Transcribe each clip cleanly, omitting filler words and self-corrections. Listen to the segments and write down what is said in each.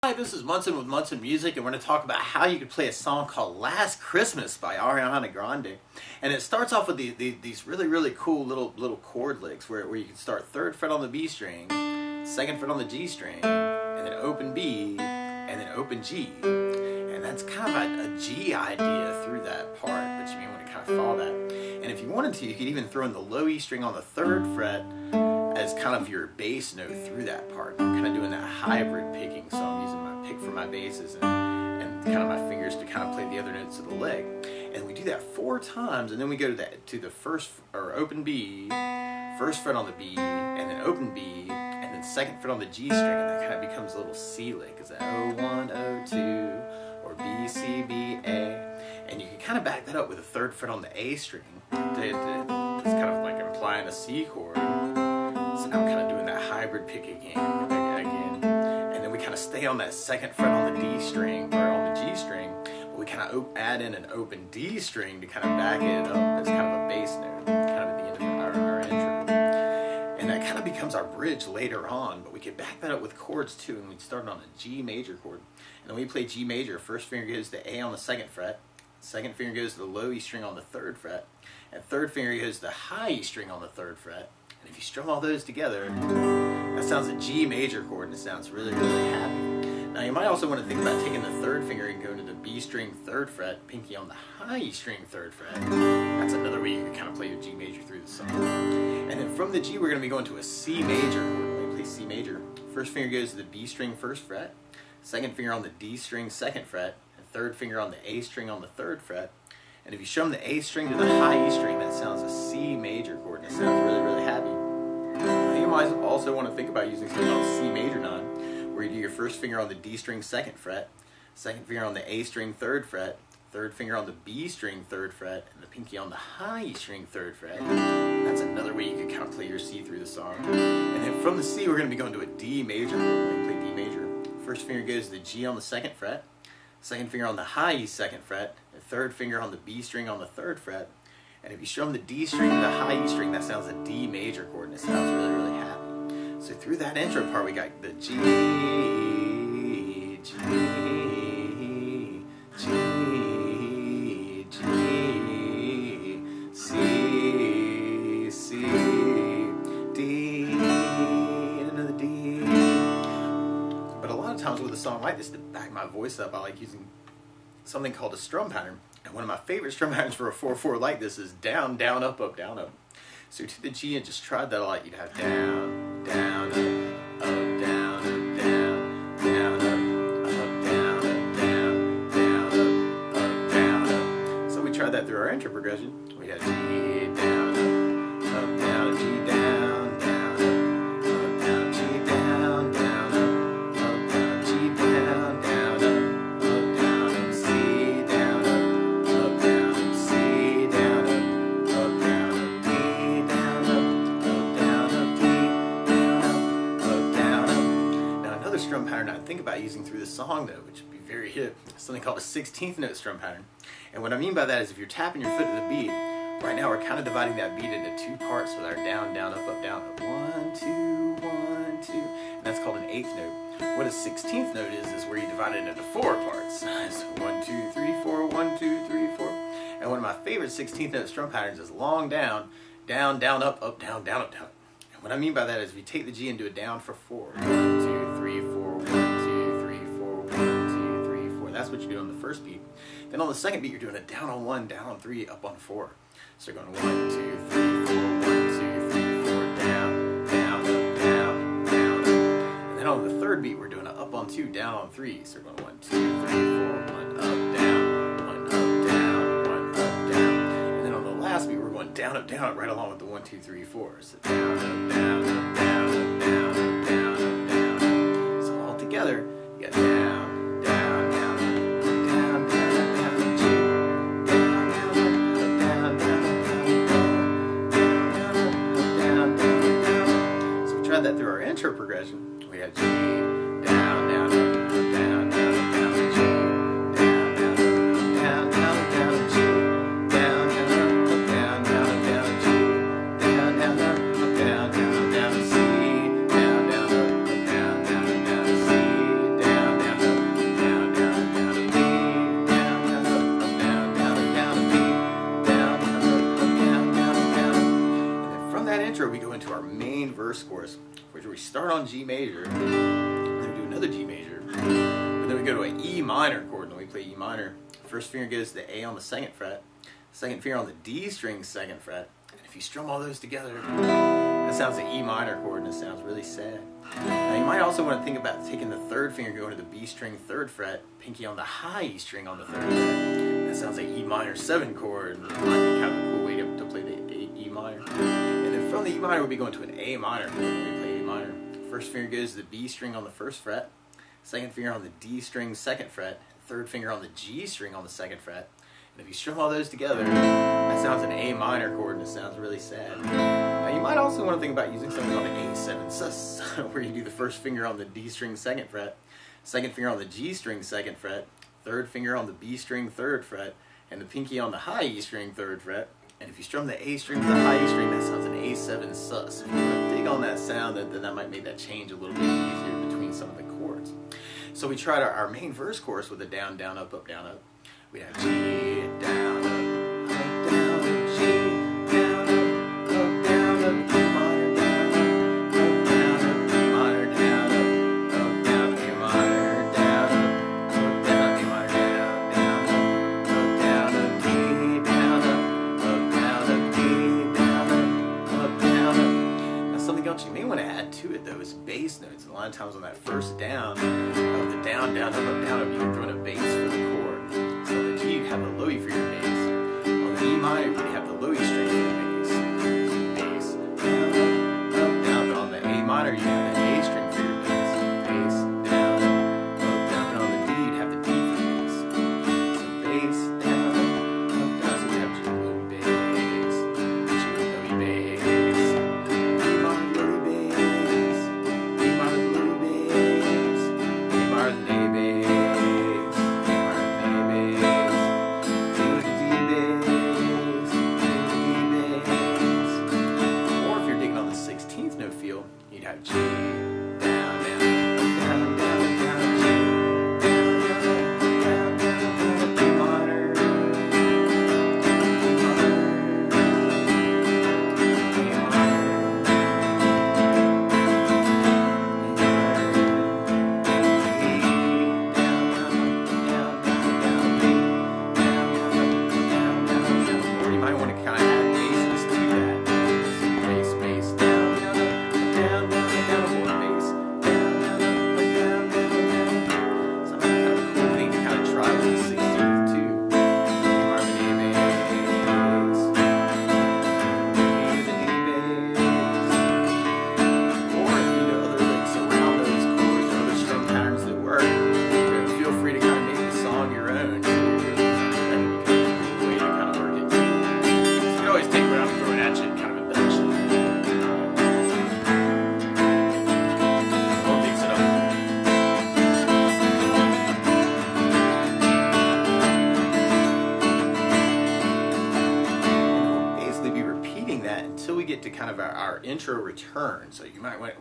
Hi, this is Munson with Munson Music, and we're going to talk about how you can play a song called Last Christmas by Ariana Grande. And it starts off with these really cool little chord licks where you can start 3rd fret on the B string, 2nd fret on the G string, and then open B, and then open G. And that's kind of a G idea through that part, but you may want to kind of follow that. And if you wanted to, you could even throw in the low E string on the 3rd fret as kind of your bass note through that part. I'm kind of doing that hybrid picking, so I'm using my pick for my basses and kind of my fingers to kind of play the other notes of the leg. And we do that 4 times, and then we go to the first or open B, 1st fret on the B, and then open B, and then 2nd fret on the G string, and that kind of becomes a little C lick. Is that O1, O2, or B, C, B, A? And you can kind of back that up with a 3rd fret on the A string. It's kind of like implying a C chord. So I'm kind of doing that hybrid pick again. And then we kind of stay on that 2nd fret on the D string, or on the G string, but we kind of add in an open D string to kind of back it up as kind of a bass note, kind of at the end of our intro. And that kind of becomes our bridge later on, but we can back that up with chords too, and we start on a G major chord. And then we play G major, 1st finger goes to A on the 2nd fret, 2nd finger goes to the low E string on the 3rd fret, and 3rd finger goes to the high E string on the 3rd fret. And if you strum all those together, that sounds a G major chord, and it sounds really happy. Now you might also want to think about taking the 3rd finger and going to the B string 3rd fret, pinky on the high E string 3rd fret. That's another way you can kind of play your G major through the song. And then from the G, we're going to be going to a C major chord. When we play C major, 1st finger goes to the B string 1st fret, 2nd finger on the D string 2nd fret, and 3rd finger on the A string on the 3rd fret. And if you strum the A string to the high E string, that sounds a C major chord, and it sounds really happy. You might also want to think about using something called C major 9, where you do your 1st finger on the D string 2nd fret, 2nd finger on the A string 3rd fret, 3rd finger on the B string 3rd fret, and the pinky on the high E string 3rd fret. That's another way you can kind of play your C through the song. And then from the C, we're going to be going to a D major chord. When we play D major, 1st finger goes to the G on the 2nd fret, 2nd finger on the high E 2nd fret, and 3rd finger on the B string on the 3rd fret. And if you strum the D string to the high E string, that sounds a D major chord, and it sounds really happy. So through that intro part, we got the G, G, G, G, C, C, D, and another D. But a lot of times with a song like this, to back my voice up, I like using something called a strum pattern. And one of my favorite strum patterns for a 4/4 like this is down, down, up, up, down, up. So to the G, and just tried that a lot. You'd have down, down, up, down, up, down, down, up, down, up, down, down, up, down, up. So we tried that through our intro progression. We had G, down, up, down, G, down, down, up, down, G, down, down, up, down, G, down, down, up, down, up, C, down, up, down, C, down, up, down, up, D, down, up, down, up, D, down, up, down, up. Now another strum pattern I think about using through the song though, which would be very hip, is something called a 16th note strum pattern. And what I mean by that is if you're tapping your foot to the beat, right now we're kind of dividing that beat into 2 parts with our down, down, up, down, up. 1, 2, 1, 2. And that's called an 8th note. What a 16th note is where you divide it into 4 parts. So 1, 2, 3, 4, 1, 2, 3, 4. And one of my favorite 16th note strum patterns is long down, down, down, up, down, down, up, down. And what I mean by that is if you take the G and do it down for 4. 1, 2, 3, 4, 1, 2, 3, 4, 1, 2, 3, 4. That's what you do on the first beat. Then on the second beat, you're doing a down on 1, down on 3, up on 4. So you're going 1, 2, 3, 4, 1, 2, 3, 4, down, down, up, down, down, up. And then on the third beat, we're doing an up on 2, down on 3. So we're going 1, 2, 3, 4, 1, up, down, 1, up, down, 1, up, down. And then on the last beat, we're going down, up, right along with the 1, 2, 3, 4. So down, up, down, up, down, up, down, up, down, up, down, up. So all together, you got down. That through our intro progression, we had G, down, down, up, down, down, up, down, G, down, down, up, down, down, G, down, down, up, down, down, G, down, down, up, down, down, C, down, down, up, down, C, down, down, down G major, then we do another G major, but then we go to an E minor chord, and then we play E minor. First finger goes to the A on the 2nd fret, second finger on the D string 2nd fret, and if you strum all those together, that sounds an E minor chord, and it sounds really sad. Now you might also want to think about taking the 3rd finger, going to the B string 3rd fret, pinky on the high E string on the 3rd fret. That sounds like E minor 7 chord. It might be kind of a cool way to play the E minor. And then from the E minor, we'll be going to an A minor chord when we play A minor. First finger goes to the B string on the 1st fret, second finger on the D string 2nd fret, third finger on the G string on the 2nd fret. And if you strum all those together, that sounds an A minor chord, and it sounds really sad. Now you might also want to think about using something on the A7 sus, where you do the first finger on the D string 2nd fret, second finger on the G string 2nd fret, third finger on the B string 3rd fret, and the pinky on the high E string 3rd fret. And if you strum the A string to the high E string, that sounds an A7 sus. If you want to dig on that sound, then that might make that change a little bit easier between some of the chords. So we tried our main verse chorus with a down, down, up, down, up. We have G, down, up, down, up, G, down, up, down, up, E minor, down, up, E minor, down, up, A minor, down, up, E minor, down, up, D, down, up, D, down, up. Now something else you may want to add to it though is bass notes. And a lot of times on that first down of the down, down, up, you can throw in a bass for the chord. So on the G you have the low E for your bass. On the E minor you have the low E string for the bass. Bass, down, but on the A minor you have the A string for your bass. Bass, down, but on the D you'd have the D for the bass. So bass, down, so you have G low E bass, G low E bass, E minor low E bass, E minor low E bass, A minor A bass. You'd have G, down, down, down, down, down, G, down, down, down, down, D minor, or you might want to kind of add basses to that. Bass, bass, down, down, down, down, bass, down, down, down, down. So kind of a cool thing to kind of try with the 16th too. E minor A bass, E bass. Or if you know other licks around those chords or other strum patterns that work, feel free to kind of make the song your own. That can be kind of a cool way to kind of work it too. So you can always take what I'm throwing at you and kind of embellish it. Until we get to kind of our intro return. So you might want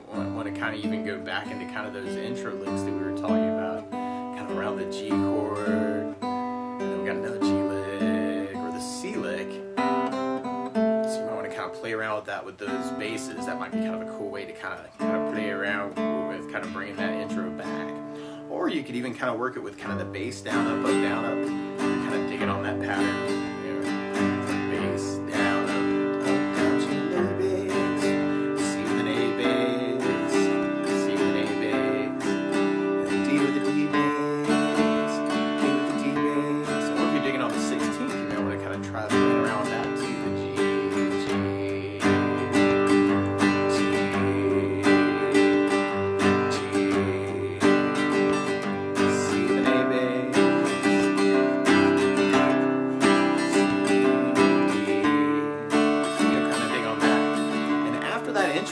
to kind of even go back into kind of those intro licks that we were talking about, kind of around the G chord, and then we got another G lick, or the C lick. So you might want to kind of play around with that with those basses. That might be kind of a cool way to kind of play around with kind of bringing that intro back. Or you could even kind of work it with kind of the bass down, up, down, up, and kind of dig it on that pattern. Bass down,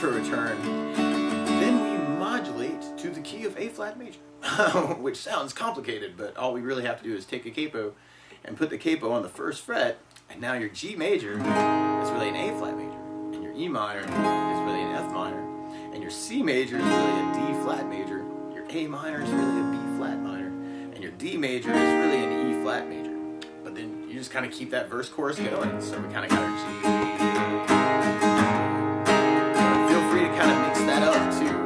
return, then we modulate to the key of A flat major, which sounds complicated, but all we really have to do is take a capo and put the capo on the 1st fret, and now your G major is really an A flat major, and your E minor is really an F minor, and your C major is really a D flat major, your A minor is really a B flat minor, and your D major is really an E flat major. But then you just kind of keep that verse chorus going, so we kind of got our G. Feel free to kind of mix that up too.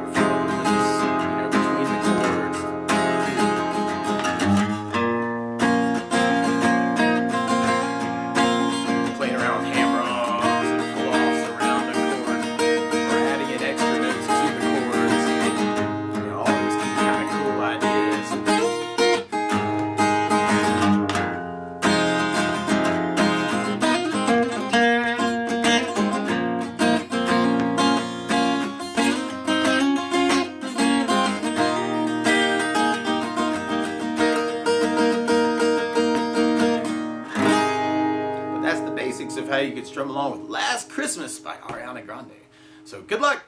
you can strum along with Last Christmas by Ariana Grande. So good luck!